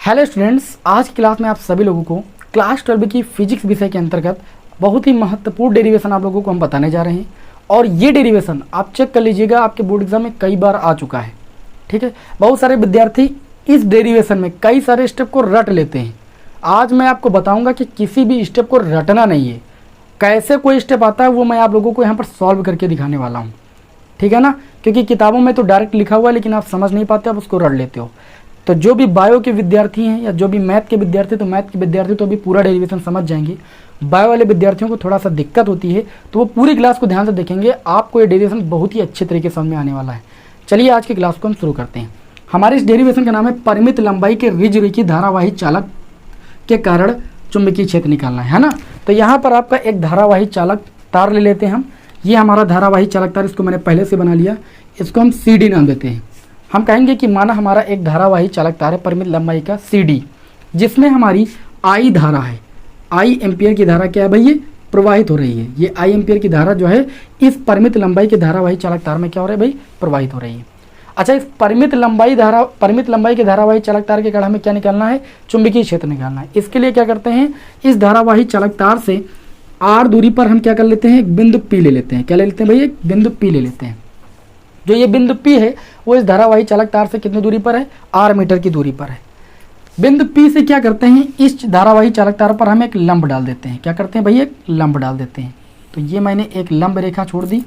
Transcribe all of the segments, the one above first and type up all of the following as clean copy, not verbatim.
Hello students, आज की class में आप सभी लोगों को क्लास 12 की फिजिक्स विषय के अंतर्गत बहुत ही महत्वपूर्ण डेरिवेशन आप लोगों को हम बताने जा रहे हैं। और ये डेरिवेशन आप चेक कर लीजिएगा, आपके बोर्ड एग्जाम में कई बार आ चुका है। ठीक है, बहुत सारे विद्यार्थी इस डेरिवेशन में कई सारे स्टेप को रट लेते हैं। आज मैं आपको बताऊंगा कि किसी भी स्टेप को रटना नहीं है, कैसे कोई स्टेप आता है वो मैं आप लोगों को यहाँ पर सॉल्व करके दिखाने वाला हूँ। ठीक है ना, क्योंकि किताबों में तो डायरेक्ट लिखा हुआ है लेकिन आप समझ नहीं पाते, आप उसको रट लेते हो। तो जो भी बायो के विद्यार्थी हैं या जो भी मैथ के विद्यार्थी, तो मैथ के विद्यार्थी तो अभी पूरा डेरिवेशन समझ जाएंगे। बायो वाले विद्यार्थियों को थोड़ा सा दिक्कत होती है तो वो पूरी क्लास को ध्यान से देखेंगे, आपको ये डेरिवेशन बहुत ही अच्छे तरीके से समझ में आने वाला है। चलिए आज की क्लास को हम शुरू करते हैं। हमारे इस डेरिवेशन का नाम है परिमित लंबाई के रिजरेखी धारावाही चालक के कारण चुंबकीय क्षेत्र निकालना है ना। तो यहाँ पर आपका एक धारावाही चालक तार ले लेते हैं हम। ये हमारा धारावाही चालक तार, इसको मैंने पहले से बना लिया, इसको हम CD नाम देते हैं। हम कहेंगे कि माना हमारा एक धारावाही चालक तार है परिमित लंबाई का CD, जिसमें हमारी I धारा है। I एम्पियर की धारा क्या है भाई, ये प्रवाहित हो रही है। ये I एम्पियर की धारा जो है इस परिमित लंबाई के धारावाही चालक तार में क्या हो रहा है भाई, प्रवाहित हो रही है। अच्छा, इस परिमित लंबाई के धारावाही चालक तार के कारण हमें क्या निकालना है, चुंबकीय क्षेत्र निकालना है। इसके लिए क्या करते हैं, इस धारावाही चालक तार से R दूरी पर हम क्या कर लेते हैं, एक बिंदु P ले लेते हैं। क्या ले लेते हैं भाई, एक बिंदु P ले लेते हैं। जो ये बिंदु P है वो इस धारावाही चालक तार से कितनी दूरी पर है, R मीटर की दूरी पर है। बिंदु P से क्या करते हैं, इस धारावाही चालक तार पर हम एक लंब डाल देते हैं। क्या करते हैं भाई, एक लंब डाल देते हैं। तो ये मैंने एक लंब रेखा छोड़ दी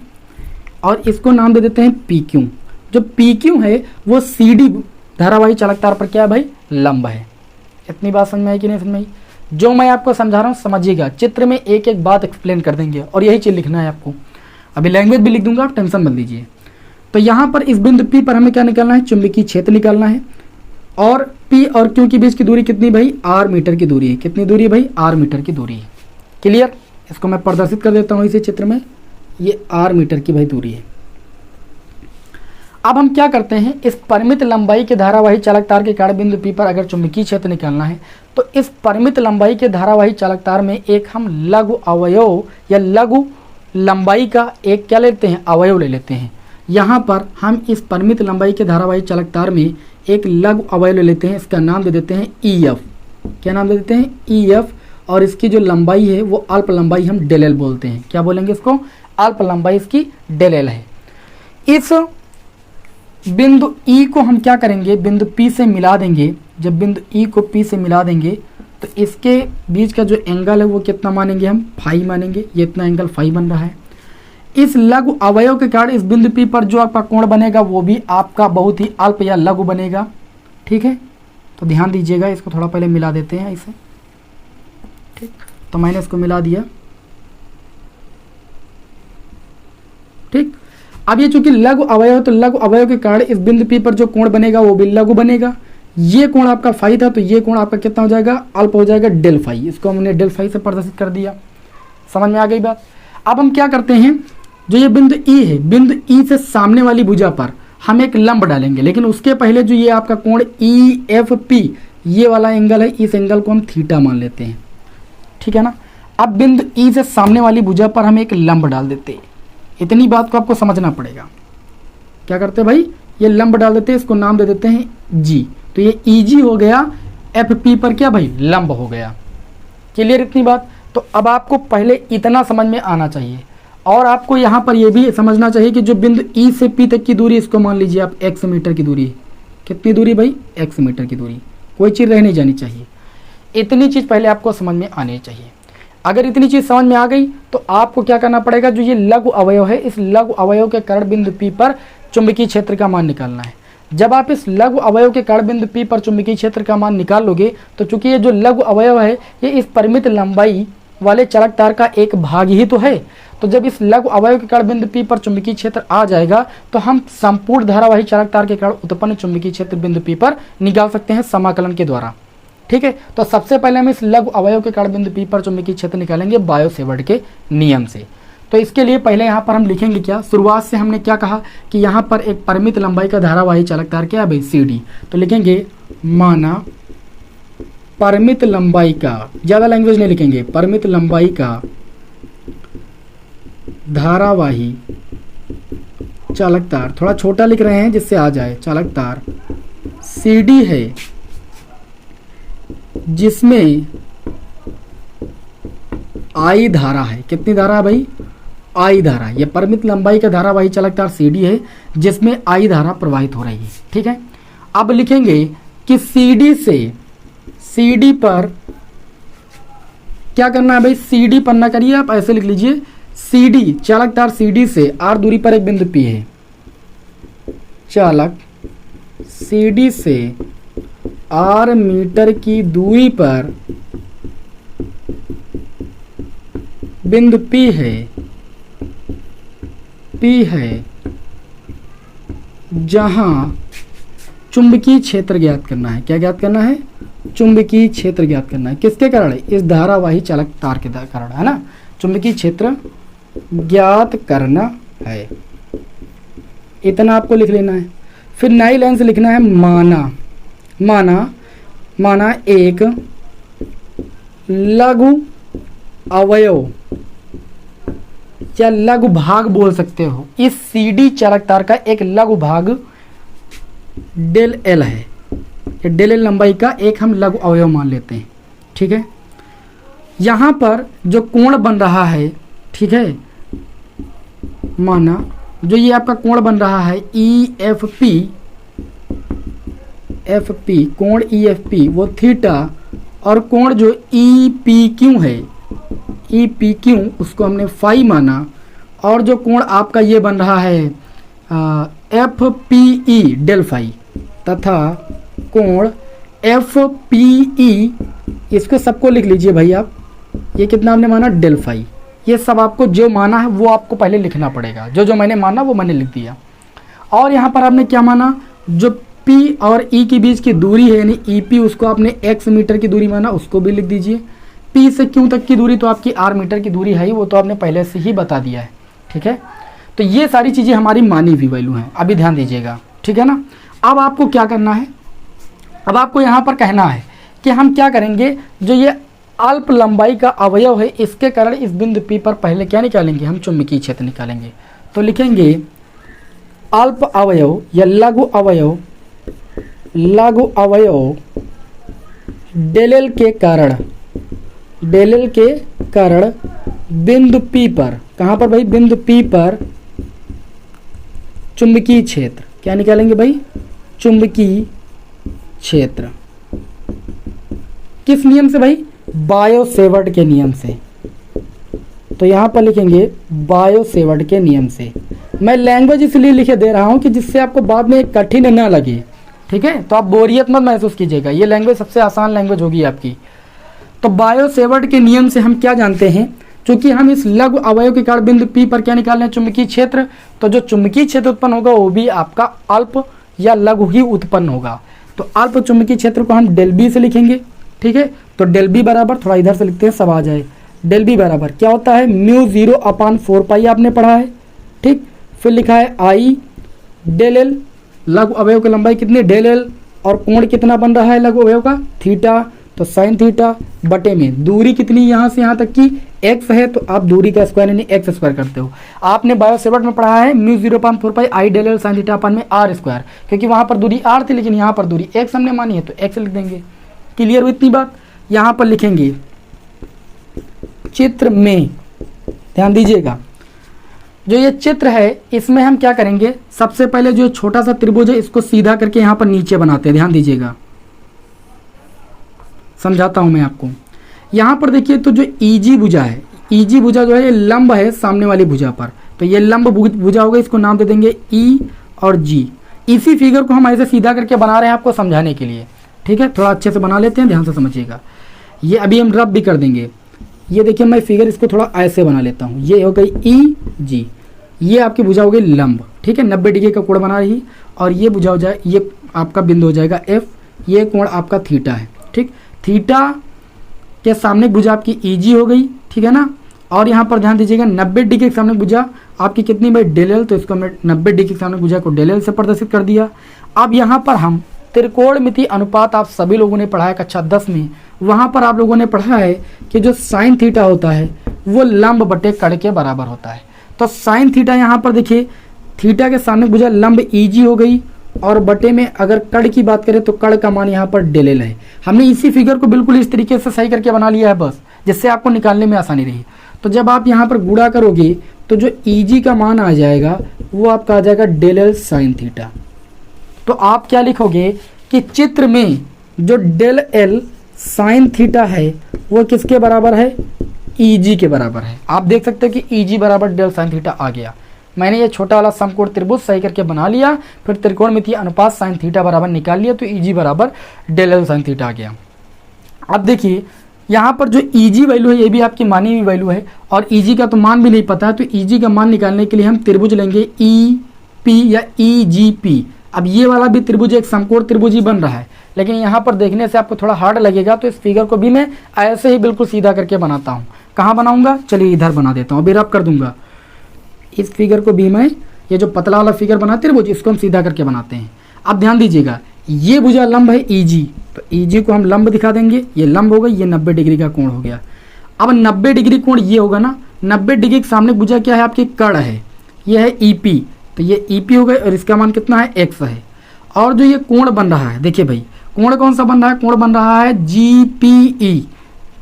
और इसको नाम दे देते हैं PQ। जो PQ है वो CD धारावाही चालक तार पर क्या है भाई, लंब है। इतनी बात समझ में आई कि नहीं समझ में आई? जो मैं आपको समझा रहा हूँ समझिएगा, चित्र में एक एक बात एक्सप्लेन कर देंगे और यही चीज़ लिखना है आपको। अभी लैंग्वेज भी लिख दूंगा, आप टेंशन मत लीजिए। तो यहाँ पर इस बिंदु P पर हमें क्या निकालना है, चुंबकीय क्षेत्र निकालना है। और P और Q के बीच की दूरी कितनी भाई, R मीटर की दूरी है। कितनी दूरी है भाई, R मीटर की दूरी है। क्लियर, इसको मैं प्रदर्शित कर देता हूँ इसी चित्र में। ये R मीटर की भाई दूरी है। अब हम क्या करते हैं, इस परिमित लंबाई के धारावाही चालक तार के कारण बिंदु P पर अगर चुंबकीय क्षेत्र निकालना है तो इस परिमित लंबाई के धारावाही चालक तार में एक हम लघु अवयव या लघु लंबाई का एक क्या लेते हैं, अवयव ले लेते हैं। यहाँ पर हम इस परिमित लंबाई के धारावाही चालक तार में एक लघु अवयव ले लेते हैं। इसका नाम दे देते हैं EF। क्या नाम दे देते हैं, EF। और इसकी जो लंबाई है वो अल्प लंबाई हम डेल बोलते हैं। क्या बोलेंगे इसको, अल्प लंबाई इसकी डेल है। इस बिंदु E को हम क्या करेंगे, बिंदु P से मिला देंगे। जब बिंदु E को P से मिला देंगे तो इसके बीच का जो एंगल है वो कितना मानेंगे, हम फाई मानेंगे। ये इतना एंगल फाई बन रहा है। इस लघु अवयव के कारण इस बिंदु P पर जो आपका कोण बनेगा वो भी आपका बहुत ही अल्प या लघु बनेगा। ठीक है, तो ध्यान दीजिएगा, इसको थोड़ा पहले मिला देते हैं इसे। ठीक, तो मैंने इसको मिला दिया। ठीक, अब ये चूंकि लघु अवयव, तो लघु अवयव के कारण इस बिंदु P पर जो कोण बनेगा वो भी लघु बनेगा। ये कोण आपका फाई था तो ये कोण आपका कितना हो जाएगा, अल्प हो जाएगा, डेल फाई। इसको हमने डेल फाई से प्रदर्शित कर दिया। समझ में आ गई बात। अब हम क्या करते हैं, जो ये बिंदु E है, बिंदु E से सामने वाली भुजा पर हम एक लंब डालेंगे। लेकिन उसके पहले जो ये आपका कोण EFP, ये वाला एंगल है, इस एंगल को हम थीटा मान लेते हैं। ठीक है ना। अब बिंदु E से सामने वाली भुजा पर हम एक लंब डाल देते हैं। इतनी बात को आपको समझना पड़ेगा। क्या करते हैं भाई, ये लंब डाल देते हैं, इसको नाम दे देते हैं G। तो ये EG हो गया, FP पर क्या भाई, लंब हो गया। क्लियर इतनी बात। तो अब आपको पहले इतना समझ में आना चाहिए और आपको यहाँ पर यह भी समझना चाहिए कि जो बिंदु E से P तक की दूरी, इसको मान लीजिए आप x मीटर की दूरी। कितनी दूरी भाई, x मीटर की दूरी। कोई चीज़ रह नहीं जानी चाहिए। इतनी चीज़ पहले आपको समझ में आनी चाहिए। अगर इतनी चीज़ समझ में आ गई तो आपको क्या करना पड़ेगा, जो ये लघु अवयव है, इस लघु अवयव के कारण बिंदु P पर चुंबकीय क्षेत्र का मान निकालना है। जब आप इस लघु अवयव के कारण बिंदु P पर चुंबकीय क्षेत्र का मान निकाल लोगे तो चूंकि ये जो लघु अवयव है ये इस परिमित लंबाई वाले चालक तार का एक भाग ही तो है। तो जब इस लघु अवयव के कारण बिंदु P पर चुंबकीय क्षेत्र आ जाएगा तो हम संपूर्ण धारावाही चालक तार के कारण उत्पन्न चुंबकीय क्षेत्र बिंदु P पर निकाल सकते हैं समाकलन के द्वारा। ठीक है, तो सबसे पहले हम इस लघु अवयव के कारण बिंदु P पर चुंबकीय क्षेत्र निकालेंगे बायो-सेवर्ट के नियम से। तो इसके लिए पहले यहाँ पर हम लिखेंगे क्या, शुरुआत से हमने क्या कहा कि यहाँ पर एक परिमित लंबाई का धारावाही चालक तार क्या है भाई, CD। तो लिखेंगे माना परिमित लंबाई का, ज्यादा लैंग्वेज नहीं लिखेंगे, परिमित लंबाई का धारावाही चालक तार, थोड़ा छोटा लिख रहे हैं जिससे आ जाए, चालक तार CD है। जिसमें आई धारा है। कितनी धारा है भाई? आई धारा। ये परिमित लंबाई का धारावाही चालक तार CD है जिसमें आई धारा प्रवाहित हो रही है। ठीक है, अब लिखेंगे कि CD पर क्या करना है भाई? CD पर ना करिए, आप ऐसे लिख लीजिए, CD चालक तार CD से R दूरी पर एक बिंदु P है। चालक CD से R मीटर की दूरी पर बिंदु P है जहां चुंबकीय क्षेत्र ज्ञात करना है। क्या ज्ञात करना है? चुंबकीय क्षेत्र ज्ञात करना है। किसके कारण? इस धारावाही चालक तार के कारण, है ना। चुंबकीय क्षेत्र ज्ञात करना है, इतना आपको लिख लेना है। फिर नई लाइन से लिखना है माना एक लघु अवयव या लघु भाग बोल सकते हो, इस CD चालक तार का एक लघु भाग डेल L है। डेल L लंबाई का एक हम लघु अवयव मान लेते हैं। ठीक है, यहां पर जो कोण बन रहा है, ठीक है, माना जो ये आपका कोण बन रहा है EFP कोण EFP वो थीटा, और कोण जो EPQ है EPQ उसको हमने फाई माना, और जो कोण आपका ये बन रहा है FPE डेल फाई, तथा कोण FPE इसको सबको लिख लीजिए भाई आप। ये कितना हमने माना? Del phi. ये सब आपको जो माना है वो आपको पहले लिखना पड़ेगा। जो मैंने माना वो मैंने लिख दिया। और यहाँ पर आपने क्या माना? जो P और E के बीच की दूरी है यानी EP, उसको आपने x मीटर की दूरी माना, उसको भी लिख दीजिए। P से Q तक की दूरी तो आपकी R मीटर की दूरी है ही, वो तो आपने पहले से ही बता दिया है। ठीक है, तो ये सारी चीज़ें हमारी मानी हुई वैल्यू हैं, अभी ध्यान दीजिएगा। ठीक है ना। अब आपको क्या करना है? अब आपको यहाँ पर कहना है कि हम क्या करेंगे, जो ये अल्प लंबाई का अवयव है इसके कारण इस बिंदु P पर पहले क्या निकालेंगे? हम चुंबकीय क्षेत्र निकालेंगे। तो लिखेंगे अल्प अवयव या लघु अवयव डेल L के कारण बिंदु P पर, कहाँ पर भाई? बिंदु P पर चुंबकीय क्षेत्र। क्या निकालेंगे भाई? चुंबकीय क्षेत्र। किस नियम से भाई? बायो-सेवर्ट के नियम से। तो यहाँ पर लिखेंगे बायो-सेवर्ट के नियम से। मैं लैंग्वेज इसलिए लिखे दे रहा हूँ कि जिससे आपको बाद में कठिन ना लगे। ठीक है, तो आप बोरियत मत महसूस कीजिएगा, ये लैंग्वेज सबसे आसान लैंग्वेज होगी आपकी। तो बायो-सेवर्ट के नियम से हम क्या जानते हैं? क्योंकि हम इस लघु अवयव के कारण बिंदु P पर क्या निकाल रहे हैं? चुंबकीय क्षेत्र। तो जो चुंबकीय क्षेत्र उत्पन्न होगा वो भी आपका अल्प या लघु ही उत्पन्न होगा। तो अल्प चुंबकीय क्षेत्र को हम डेल B से लिखेंगे। ठीक है, तो डेल B बराबर, थोड़ा इधर से लिखते हैं सब आ जाए, डेल B बराबर क्या होता है? μ0/4 आपने पढ़ा है। ठीक, फिर लिखा है I डेल L, लघु अवयव की लंबाई कितनी? डेल L, और कोण कितना बन रहा है लघु अवयव का? थीटा। तो साइन थीटा बटे में दूरी कितनी यहाँ से यहाँ तक की? x है, तो आप दूरी का स्क्वायर यानी x स्क्वायर करते हो। आपने बायो-सेवर्ट में पढ़ा है μ0/4 I del L sine theta upon में R स्क्वायर, क्योंकि वहाँ पर दूरी R थी लेकिन यहाँ पर दूरी x हमने मानी है तो x लिख देंगे। क्लियर हुई इतनी बात? यहाँ पर लिखेंगे चित्र में, ध्यान दीजिएगा, जो ये चित्र है इसमें हम क्या करेंगे? सबसे पहले जो छोटा सा त्रिभुज है इसको सीधा करके यहाँ पर नीचे बनाते हैं। ध्यान दीजिएगा, समझाता हूं मैं आपको। यहाँ पर देखिए, तो जो EG भुजा है, EG भुजा जो है ये लंब है सामने वाली भुजा पर, तो ये लंब भुजा होगा, इसको नाम दे देंगे E और G। इसी फिगर को हम ऐसे सीधा करके बना रहे हैं आपको समझाने के लिए। ठीक है, थोड़ा अच्छे से बना लेते हैं, ध्यान से समझिएगा। ये अभी हम रब भी कर देंगे। ये देखिए, मैं फिगर इसको थोड़ा ऐसे बना लेता हूँ। ये हो गई EG, ये आपकी भुजा हो गई लंब। ठीक है, 90 डिग्री का कोण बना रही, और ये भुजा हो जाए, ये आपका बिंदु हो जाएगा F, ये कोण आपका थीटा है। ठीक, थीटा के सामने भुजा आपकी EG हो गई। ठीक है ना, और यहाँ पर ध्यान दीजिएगा 90 डिग्री के सामने भुजा आपकी कितनी भाई? डेल L, तो इसको हमने 90 डिग्री के सामने भुजा को डेल L से प्रदर्शित कर दिया। अब यहाँ पर हम त्रिकोणमिति अनुपात आप सभी लोगों ने पढ़ा है कक्षा 10 में, वहाँ पर आप लोगों ने पढ़ा है कि जो साइन थीटा होता है वो लंब बटे कड़ के बराबर होता है। तो साइन थीटा यहाँ पर देखिए, थीटा के सामने भुजा लंब EG हो गई, और बटे में अगर कड़ की बात करें तो कड़ का मान यहाँ पर डेल एल है। हमने इसी फिगर को बिल्कुल इस तरीके से सही करके बना लिया है बस, जिससे आपको निकालने में आसानी रही। तो जब आप यहाँ पर गुणा करोगे तो जो ईजी का मान आ जाएगा वो आपका आ जाएगा डेल एल साइन थीटा। तो आप क्या लिखोगे कि चित्र में जो डेल एल साइन थीटा है वो किसके बराबर है, ईजी के बराबर है। आप देख सकते हो कि ईजी बराबर डेल साइन थीटा आ गया। मैंने ये छोटा वाला समकोण त्रिभुज सही करके बना लिया, फिर त्रिकोणमितीय अनुपात साइन थीटा बराबर निकाल लिया, तो ईजी बराबर डेल एल साइन थीटा आ गया। अब देखिए यहाँ पर जो ईजी वैल्यू है ये भी आपकी मानी हुई वैल्यू है, और ईजी का तो मान भी नहीं पता है, तो ईजी का मान निकालने के लिए हम त्रिभुज लेंगे ई पी या ई जी पी। अब ये वाला भी त्रिभुज एक समकोण त्रिभुज ही बन रहा है, लेकिन यहाँ पर देखने से आपको थोड़ा हार्ड लगेगा, तो इस फिगर को भी मैं ऐसे ही बिल्कुल सीधा करके बनाता हूँ। कहाँ बनाऊंगा, चलिए इधर बना देता हूँ, अभी रब कर दूंगा। इस फिगर को भी मैं, ये जो पतला वाला फिगर बनाते त्रिभुज, इसको हम सीधा करके बनाते हैं। अब ध्यान दीजिएगा, ये भुजा लंब है ईजी, तो ईजी को हम लंब दिखा देंगे, ये लंब हो गई, ये 90 डिग्री का कोण हो गया। अब 90 डिग्री कोण ये होगा ना, 90 डिग्री के सामने भुजा क्या है आपकी, कड़ है, ये है ईपी, तो ये ईपी हो गए, और इसका मान कितना है, एक्स है। और जो ये कोण बन रहा है, देखिए भाई कोण कौन सा बन रहा है, कोण बन रहा है जीपीई,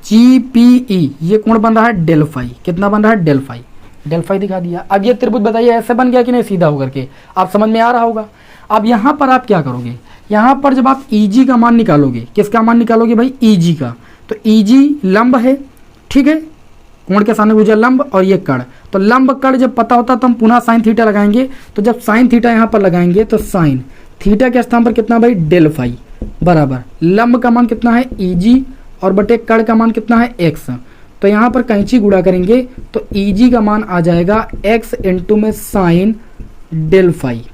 जीपीई, ये कोण बन रहा है डेल फाई। कितना बन रहा है, डेल फाई, डेल फाई दिखा दिया। अब ये त्रिभुज बताइए ऐसे बन गया कि नहीं, सीधा होकर के, आप समझ में आ रहा होगा। अब यहाँ पर आप क्या करोगे, यहाँ पर जब आप ईजी का मान निकालोगे, किसका मान निकालोगे भाई, ईजी का, तो ईजी लंब है, ठीक है, कोण के सामने भुजा लंब और ये कड़, तो लंब कड़ जब पता होता तो हम पुनः साइन थीटा लगाएंगे, तो जब साइन थीटा यहाँ पर लगाएंगे तो साइन थीटा के स्थान पर कितना भाई, डेल फाई बराबर लंब का मान कितना है, ईजी, और बटे कड़ का मान कितना है, एक्स। तो यहाँ पर कैंची गुणा करेंगे तो ईजी का मान आ जाएगा एक्स इंटू में साइन डेल फाई।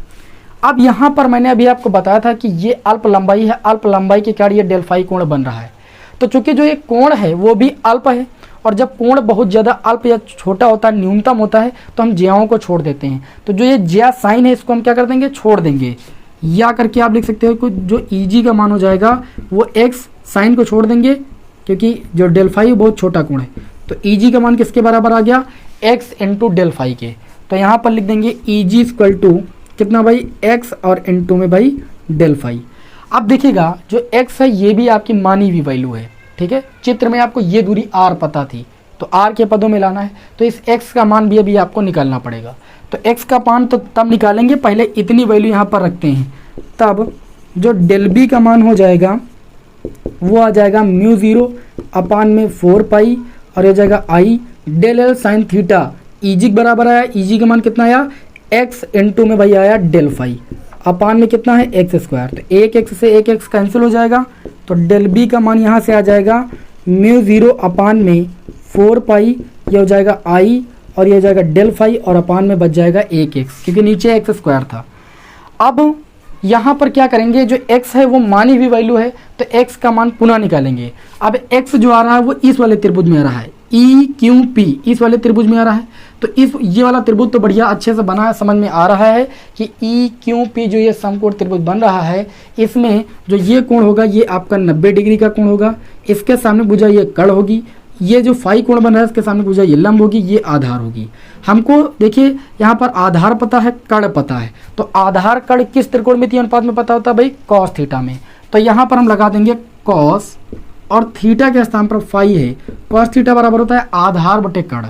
अब यहाँ पर मैंने अभी आपको बताया था कि ये अल्प लंबाई है, अल्प लंबाई के कारण ये डेल फाई कोण बन रहा है। तो चूंकि जो ये कोण है वो भी अल्प है, और जब कोण बहुत ज़्यादा अल्प या छोटा होता है, न्यूनतम होता है, तो हम ज्याओं को छोड़ देते हैं। तो जो ये ज्या साइन है इसको हम क्या कर देंगे, छोड़ देंगे, या करके आप लिख सकते हो कि जो ईजी का मान हो जाएगा वो एक्स, साइन को छोड़ देंगे क्योंकि जो डेल फाई बहुत छोटा कोण है, तो ईजी का मान किसके बराबर आ गया, एक्स इंटू डेल फाई के। तो यहाँ पर लिख देंगे ईजी इक्वल टू कितना भाई, एक्स और इंटू में भाई डेल फाई। अब देखिएगा जो एक्स है ये भी आपकी मानी हुई वैल्यू है, ठीक है। चित्र में आपको ये दूरी आर पता थी, तो आर के पदों में लाना है, तो इस एक्स का मान भी अभी आपको निकालना पड़ेगा। तो एक्स का मान तो तब निकालेंगे, पहले इतनी वैल्यू यहाँ पर रखते हैं, तब जो डेल बी का मान हो जाएगा वो आ जाएगा म्यू 0 अपान में 4 पाई, और ये जाएगा I del L sine theta. ईजी के बराबर आया, ईजी का मान कितना आया, एक्स इंटू में भाई आया डेल फाई, अपान में कितना है, एक्स स्क्वायर। तो एक एक्स से एक एक्स कैंसिल हो जाएगा, तो डेल बी का मान यहाँ से आ जाएगा म्यू 0 अपान में 4 पाई, ये हो जाएगा आई, और ये हो जाएगा डेल फाई, और अपान में बच जाएगा एक एक्स, क्योंकि नीचे एक्स स्क्वायर था। अब यहाँ पर क्या करेंगे, जो x है वो मानी हुई वैल्यू है, तो x का मान पुनः निकालेंगे। अब x जो आ रहा है वो इस वाले त्रिभुज में आ रहा है, ई क्यू पी इस वाले त्रिभुज में आ रहा है, तो इस ये वाला त्रिभुज तो बढ़िया अच्छे से बना है, समझ में आ रहा है कि ई क्यू पी जो ये समकोण त्रिभुज बन रहा है, इसमें जो ये कोण होगा ये आपका 90 डिग्री का कोण होगा, इसके सामने भुजा ये कड़ होगी, ये जो फाई कोण बन रहा है इसके सामने भुजा ये लंब होगी, ये आधार होगी। हमको देखिए यहाँ पर आधार पता है, कड़ पता है, तो आधार कड़ किस त्रिकोणमितीय अनुपात में पता होता है भाई, कॉस थीटा में। तो यहाँ पर हम लगा देंगे कॉस, और थीटा के स्थान पर फाई है, कॉस थीटा बराबर होता है आधार बटे कड़।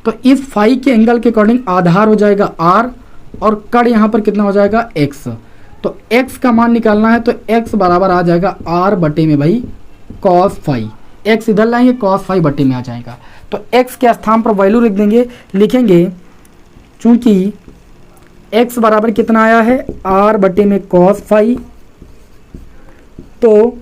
तो इस फाई के एंगल के अकॉर्डिंग आधार हो जाएगा आर, और कड़ यहाँ पर कितना हो जाएगा, एक्स। तो एक्स का मान निकालना है, तो एक्स बराबर आ जाएगा आर बटे में भाई कॉस फाई, एक्स इधर लाएंगे कॉस फाई बटे में आ जाएगा। तो x के स्थान पर वैल्यू लिख देंगे, लिखेंगे चूंकि x बराबर कितना आया है, r बटे में कॉस फाई, तो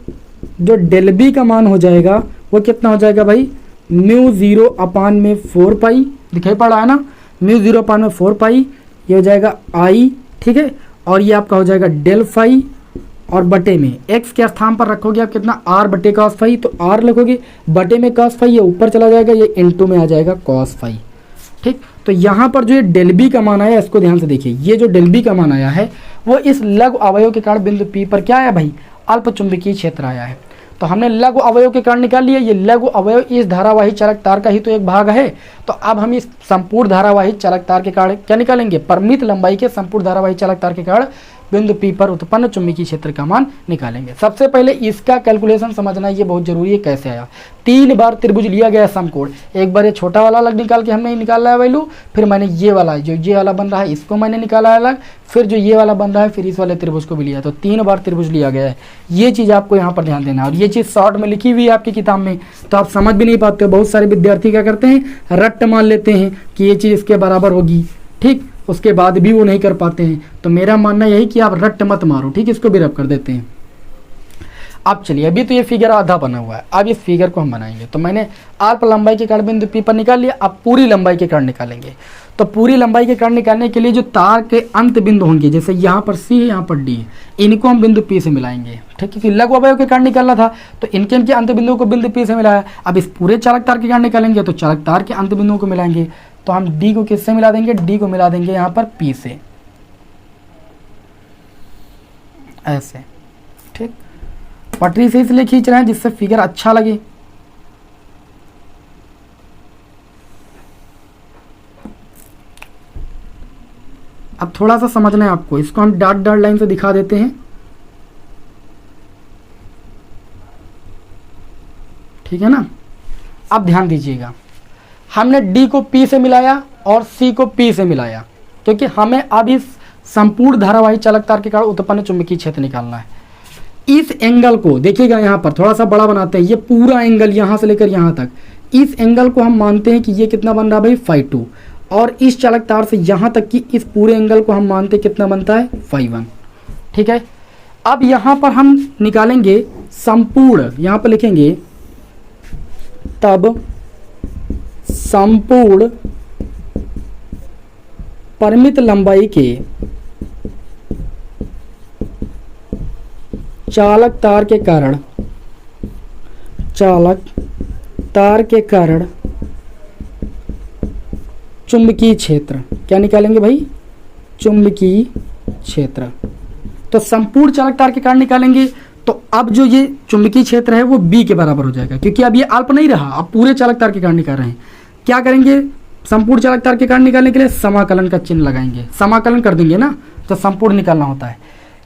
जो डेल बी का मान हो जाएगा वो कितना हो जाएगा भाई, म्यू 0 अपान में 4 पाई, दिखाई पड़ रहा है ना, म्यू 0 अपान में 4 पाई, ये हो जाएगा आई, ठीक है, और ये आपका हो जाएगा डेल फाई, और बटे में x के स्थान पर रखोगे आप कितना, r बटे कॉस फाई, तो r लिखोगे, बटे में कॉस फाई, ये ऊपर चला जाएगा, ये इनटू में आ जाएगा कॉस फाई, ठीक। तो यहाँ पर जो ये डेल बी का मान आया इसको ध्यान से देखिए, ये जो डेल बी का मान आया है वो इस लघु अवयव के कारण बिंदु P पर क्या आया भाई, अल्प चुंबकीय क्षेत्र आया है। तो हमने लघु अवयव के कारण निकाल लिया, ये लघु अवयव इस धारावाही चालक तार का ही तो एक भाग है। तो अब हम इस संपूर्ण धारावाही चालक तार के कारण क्या निकालेंगे, परिमित लंबाई के संपूर्ण धारावाही चालक तार के कारण बिंदु P पर उत्पन्न चुंबकीय क्षेत्र का मान निकालेंगे। सबसे पहले इसका कैलकुलेशन समझना ये बहुत जरूरी है, कैसे आया। 3 बार त्रिभुज लिया गया समकोण, एक बार ये छोटा वाला अलग निकाल के हमने निकाला है वैल्यू, फिर मैंने ये वाला जो ये वाला बन रहा है इसको मैंने निकाला है अलग, फिर जो ये वाला बन रहा है फिर इस वाले त्रिभुज को भी लिया। तो 3 बार त्रिभुज लिया गया है, ये चीज़ आपको यहाँ पर ध्यान देना है। और ये चीज़ शॉर्ट में लिखी हुई है आपकी किताब में, तो आप समझ भी नहीं पाते हो। बहुत सारे विद्यार्थी क्या करते हैं, रट्ट मान लेते हैं कि ये चीज़ इसके बराबर होगी, ठीक, उसके बाद भी वो नहीं कर पाते हैं। तो मेरा मानना यही कि आप रट्ट मत मारो, ठीक, इसको भी रब कर देते हैं। अब चलिए, अभी तो ये फिगर आधा बना हुआ है, अब इस फिगर को हम बनाएंगे। तो मैंने आर पर लंबाई के कारण बिंदु P पर निकाल लिया, अब पूरी लंबाई के कारण निकालेंगे। तो पूरी लंबाई के कारण निकालने के लिए जो तार के अंत बिंदु होंगे, जैसे यहाँ पर C है, यहाँ पर D है, इनको हम बिंदु P से मिलाएंगे, ठीक है। लघु अवयव के कारण निकालना था तो इनके इनके अंत बिंदुओं को बिंदु P से मिलाया। अब इस पूरे चालक तार के कारण निकालेंगे तो चालक तार के अंत बिंदुओं को मिलाएंगे। तो हम D को किससे मिला देंगे, D को मिला देंगे यहाँ पर P से, ऐसे, ठीक। पटरी से इसलिए खींच रहे हैं जिससे फिगर अच्छा लगे। अब थोड़ा सा समझना है आपको, इसको हम डॉट डॉट लाइन से दिखा देते हैं, ठीक है ना। अब ध्यान दीजिएगा, हमने D को P से मिलाया और C को P से मिलाया, क्योंकि हमें अब इस संपूर्ण धारावाही चालक तार के कारण उत्पन्न चुंबकीय क्षेत्र निकालना है। इस एंगल को देखिएगा, यहाँ पर थोड़ा सा बड़ा बनाते हैं, ये पूरा एंगल यहाँ से लेकर यहाँ तक, इस एंगल को हम मानते हैं कि ये कितना बन रहा है भाई, φ2। और इस चालक तार से यहाँ तक की इस पूरे एंगल को हम मानते हैं कितना बनता है, φ1, ठीक है। अब यहाँ पर हम निकालेंगे संपूर्ण, यहाँ पर लिखेंगे तब संपूर्ण परिमित लंबाई के चालक तार के कारण चुंबकीय क्षेत्र, क्या निकालेंगे भाई, चुंबकीय क्षेत्र। तो संपूर्ण चालक तार के कारण निकालेंगे, तो अब जो ये चुंबकीय क्षेत्र है वो B के बराबर हो जाएगा, क्योंकि अब ये अल्प नहीं रहा, अब पूरे चालक तार के कारण निकाल रहे हैं। क्या करेंगे, संपूर्ण चालक तार के कारण निकालने के लिए समाकलन का चिन्ह लगाएंगे, समाकलन कर देंगे ना, तो संपूर्ण निकालना होता है।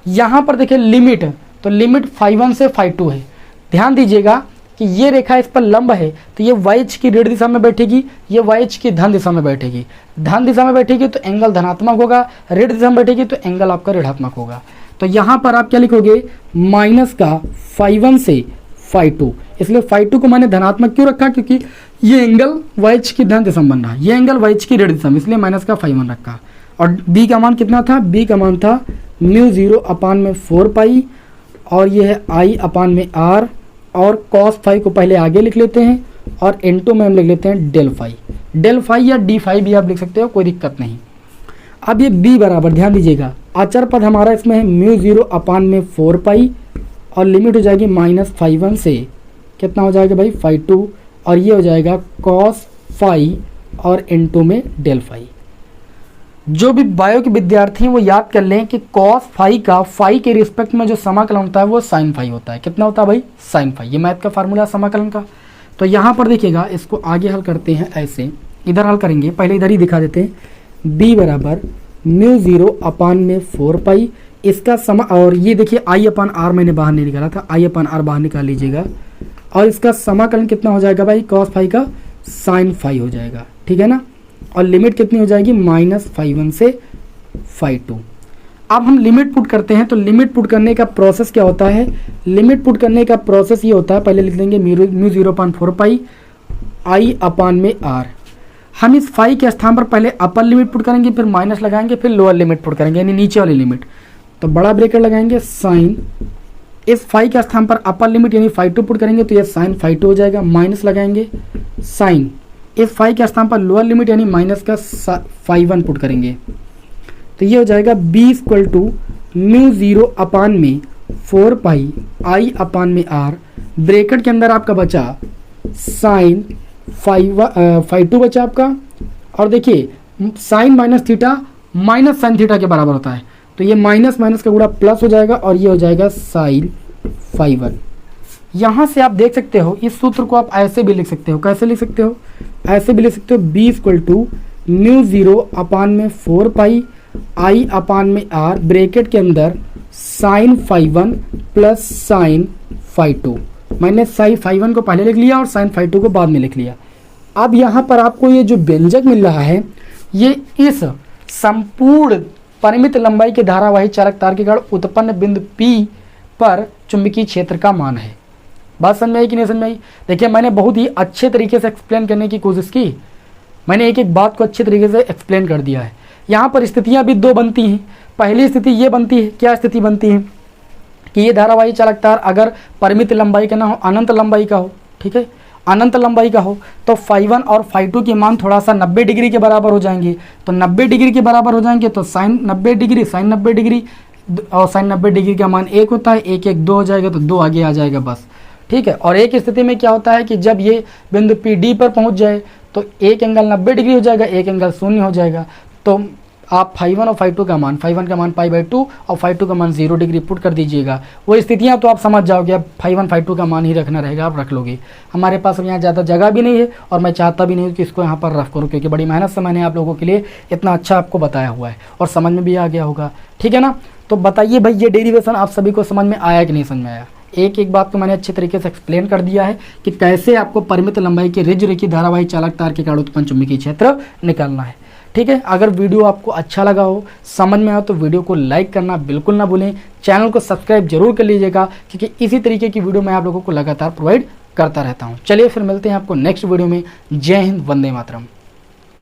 यहाँ पर देखिए लिमिट, तो लिमिट φ1 से φ2 है। ध्यान दीजिएगा कि ये रेखा इस पर लंब है, तो ये YH की ऋण दिशा में बैठेगी, ये YH की धन दिशा में बैठेगी। धन दिशा में बैठेगी तो एंगल धनात्मक होगा, ऋण दिशा में बैठेगी तो एंगल आपका ऋणात्मक होगा। तो यहाँ पर आप क्या लिखोगे, माइनस का φ1 से φ2। इसलिए φ2 को मैंने धनात्मक क्यों रखा, क्योंकि ये एंगल YH की धन दिशा में बन रहा है, ये एंगल YH की ऋण दिशा में, इसलिए माइनस का φ1 रखा। और B का मान कितना था, B का मान था μ0/4π, और ये है I/r, और cos फाई को पहले आगे लिख लेते हैं, और n2 में हम लिख लेते हैं डेल फाई या डी फाई भी आप लिख सकते हो, कोई दिक्कत नहीं। अब ये B बराबर, ध्यान दीजिएगा, अचर पद हमारा इसमें है μ0/4π, और लिमिट हो जाएगी -φ1 से कितना हो जाएगा भाई, φ2, और ये हो जाएगा cos फाई, और n2 में डेल फाई। जो भी बायो के विद्यार्थी हैं वो याद कर लें कि cos फाई का फाई के रिस्पेक्ट में जो समाकलन होता है वो sin फाई होता है। कितना होता है भाई, sin फाई। ये मैथ का फार्मूला समाकलन का। तो यहाँ पर देखिएगा, इसको आगे हल करते हैं ऐसे, इधर हल करेंगे, पहले इधर ही दिखा देते हैं। B बराबर μ0/4π, इसका समा, और ये देखिए I/r मैंने बाहर नहीं निकाला था, I/r बाहर निकाल लीजिएगा, और इसका समाकलन कितना हो जाएगा भाई, cos फाई का sin फाई हो जाएगा, ठीक है ना। और लिमिट कितनी हो जाएगी, -φ1 से φ2। अब हम लिमिट पुट करते हैं, तो लिमिट पुट करने का प्रोसेस क्या होता है, लिमिट पुट करने का प्रोसेस ये होता है, पहले लिख देंगे μ0/4π I/r। हम इस फाई के स्थान पर पहले अपर लिमिट पुट करेंगे, फिर माइनस लगाएंगे, फिर लोअर लिमिट पुट करेंगे, यानी नीचे वाली लिमिट। तो बड़ा ब्रेकेट लगाएंगे, साइन, इस फाई के स्थान पर अपर लिमिट यानी φ2 पुट करेंगे, तो ये साइन φ2 हो जाएगा, माइनस लगाएंगे, साइन, इस फाई के स्थान पर लोअर लिमिट यानी माइनस का φ1 पुट करेंगे, तो ये हो जाएगा B = μ0/4π I/r, ब्रैकेट के अंदर आपका बचा साइन φ2 बचा आपका, और देखिए sine minus theta minus sine theta के बराबर होता है, तो ये माइनस माइनस का गुणा प्लस हो जाएगा, और ये हो जाएगा साइन φ1। यहाँ से आप देख सकते हो, इस सूत्र को आप ऐसे भी लिख सकते हो, कैसे लिख सकते हो, ऐसे भी लिख सकते हो, B = μ0/4π आई अपान में आर ब्रैकेट के अंदर sine phi one plus sine phi two. मैंने साइन फाई वन को पहले लिख लिया और साइन फाई टू को बाद में लिख लिया। अब यहाँ पर आपको ये जो व्यंजक मिल रहा है ये इस संपूर्ण परिमित लंबाई के धारावाही चालक तार के कारण उत्पन्न बिंदु P पर चुंबकीय क्षेत्र का मान है। बात समझ में आई कि नहीं समझ में आई? देखिए मैंने बहुत ही अच्छे तरीके से एक्सप्लेन करने की कोशिश की। मैंने एक एक बात को अच्छे तरीके से एक्सप्लेन कर दिया है। यहाँ पर स्थितियाँ भी दो बनती हैं। पहली स्थिति ये बनती है, क्या स्थिति बनती है कि ये धारावाही चालक तार अगर परिमित लंबाई का ना हो, अनंत लंबाई का हो, ठीक है, अनंत लंबाई का हो, तो फाई वन और फाई टू के मान थोड़ा सा 90 डिग्री के बराबर हो जाएंगे। तो 90 डिग्री के बराबर हो जाएंगे तो साइन 90 डिग्री, साइन 90 डिग्री और साइन 90 डिग्री का मान 1 होता है, 1 1 2 हो जाएगा तो 2 आगे आ जाएगा बस, ठीक है। और एक स्थिति में क्या होता है कि जब ये बिंदु पी डी पर पहुंच जाए तो एक एंगल 90 डिग्री हो जाएगा, एक एंगल 0 हो जाएगा। तो आप फाई वन और फाई टू का मान, फाई वन का मान π/2 और फाई टू का मान 0 डिग्री पुट कर दीजिएगा। वो स्थितियाँ तो आप समझ जाओगे। अब फाई वन फाई टू का मान ही रखना रहेगा, आप रख लोगे। हमारे पास अब यहाँ ज़्यादा जगह भी नहीं है और मैं चाहता भी नहीं कि इसको यहाँ पर रफ करूँ, क्योंकि बड़ी मेहनत से मैंने आप लोगों के लिए इतना अच्छा आपको बताया हुआ है और समझ में भी आ गया होगा, ठीक है ना। तो बताइए भाई ये डेरिवेशन आप सभी को समझ में आया कि नहीं समझ में आया? एक एक बात को मैंने अच्छे तरीके से एक्सप्लेन कर दिया है कि कैसे आपको परिमित लंबाई के रिज रेखीय धारावाही चालक तार के कारण उत्पन्न चुंबकीय क्षेत्र निकालना है, ठीक है। अगर वीडियो आपको अच्छा लगा हो, समझ में आए तो वीडियो को लाइक करना बिल्कुल ना भूलें। चैनल को सब्सक्राइब जरूर कर लीजिएगा, क्योंकि इसी तरीके की वीडियो मैं आप लोगों को लगातार प्रोवाइड करता रहता हूँ। चलिए फिर मिलते हैं आपको नेक्स्ट वीडियो में। जय हिंद, वंदे मातरम।